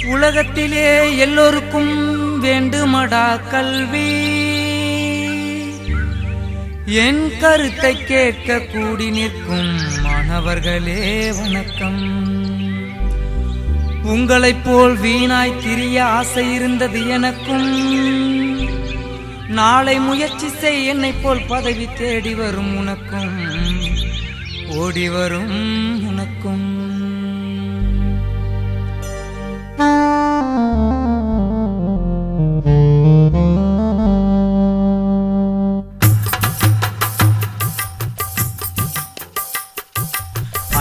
உலகத்திலே எல்லோருக்கும் வேண்டுமடா கல்வி. என் கருத்தை கேட்க கூடி நிற்கும் மாணவர்களே வணக்கம். உங்களைப் போல் வீணாய் திரிய ஆசை இருந்தது எனக்கும். நாளை முயற்சி செய், என்னை போல் பதவி தேடி வரும் உனக்கும், ஓடி வரும் உனக்கும்.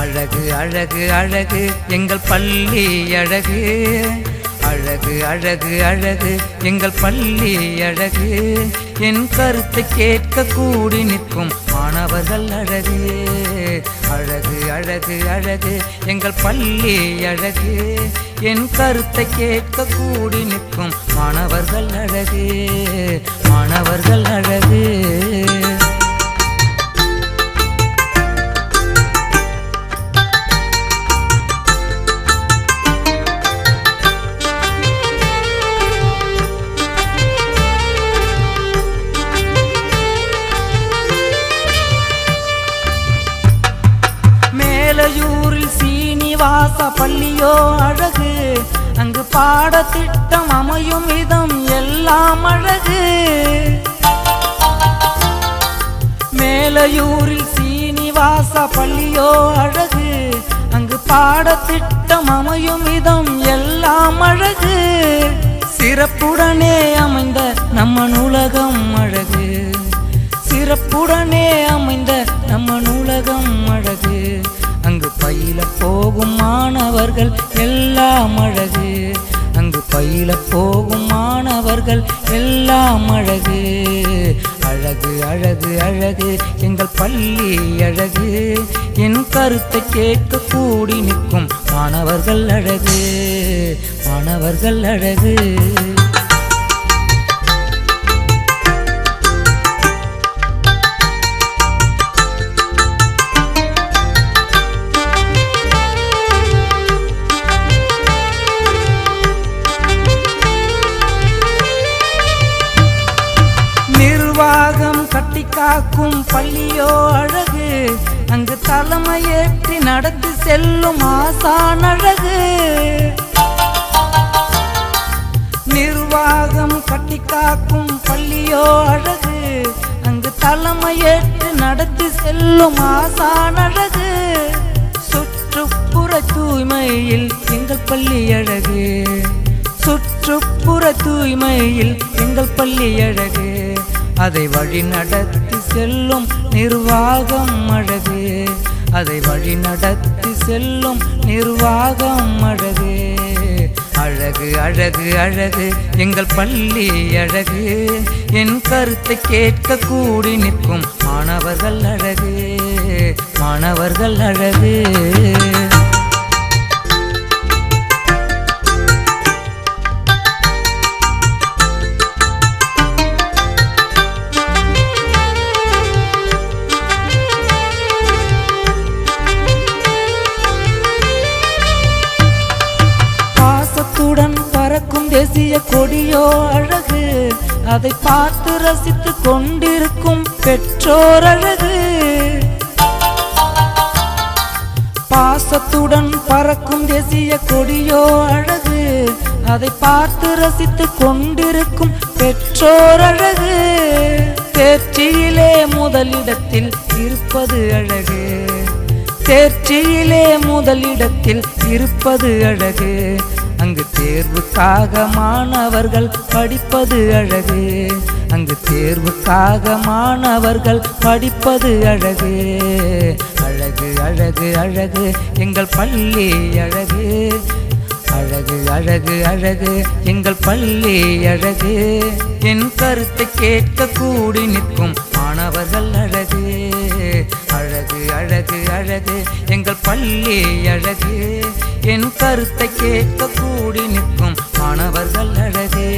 அழகு அழகு அழகு எங்கள் பள்ளி அழகு, அழகு அழகு அழகு எங்கள் பள்ளி அழகு. என் கருத்தை கேட்க கூடி நிற்கும் மாணவர்கள் அழகு. அழகு அழகு அழகு எங்கள் பள்ளி அழகு. என் கருத்தை கேட்க கூடி நிற்கும் மாணவர்கள் அழகு, மாணவர்கள் அழகு. மேலையூரில் சீனிவாச பள்ளியோ அழகு, அங்கு பாடத்திட்டம் அமையும் விதம் எல்லாம் அழகு. மேலையூரில் சீனிவாச பள்ளியோ அழகு, அங்கு பாடத்திட்டம் அமையும் விதம் எல்லாம் அழகு. சிறப்புடனே அமைந்த நம்ம நூலகம் அழகு, சிறப்புடனே அமைந்த நம்ம நூலகம் அழகு. அங்கு பயில போகும் மாணவர்கள் எல்லாம் அழகு, அங்கு பயில போகும் மாணவர்கள் எல்லாம் அழகு. அழகு அழகு அழகு எங்கள் பள்ளி அழகு. என் கருத்தை கேட்க கூடி நிற்கும் மாணவர்கள் அழகு, மாணவர்கள் அழகு. நிர்வாகம் கட்டி காக்கும் பள்ளியோ அழகு, அங்கு தலைமையேற்றி நடத்தி செல்லும் ஆசான் அழகு. நிர்வாகம் கட்டி காக்கும் பள்ளியோ அழகு, அங்கு தலைமையேற்று நடத்தி செல்லும் ஆசான் அழகு. சுற்றுப்புற தூய்மையில் எங்கள் பள்ளி அழகு, சுற்றுப்புற தூய்மையில் எங்கள் பள்ளி அழகு. அதை வழி நடத்தி செல்லும் நிர்வாகம் அழகு, அதை வழி நடத்தி செல்லும் நிர்வாகம் அழகு. அழகு அழகு அழகு எங்கள் பள்ளி அழகு. என் கருத்தை கேட்க கூடி நிற்கும் மாணவர்கள் அழகு, மாணவர்கள் அழகு. பறக்கும் தேசிய கொடியோ அழகு, அதை பார்த்து ரசித்து கொண்டிருக்கும் பெற்றோர் அழகு. பாசத்துடன் பறக்கும் தேசிய கொடியோ அழகு, அதை பார்த்து ரசித்து கொண்டிருக்கும் பெற்றோர் அழகு. தேர்ச்சியிலே முதலிடத்தில் இருப்பது அழகு, தேர்ச்சியிலே முதலிடத்தில் இருப்பது அழகு. அங்கு தேர்வுக்காக மாணவர்கள் படிப்பது அழகு, அங்கு தேர்வுக்காக மாணவர்கள் படிப்பது அழகு. அழகு அழகு அழகு எங்கள் பள்ளி அழகு, அழகு அழகு அழகு எங்கள் பள்ளி அழகு. என் கருத்தை கேட்க கூடி நிற்கும் மாணவர்கள் அழகு. அழகு அழகு அழகு எங்கள் பள்ளி அழகு. என் கருத்தை கேட்க கூடி நிற்கும் மாணவர்கள் அழகு,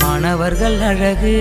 மாணவர்கள் அழகு.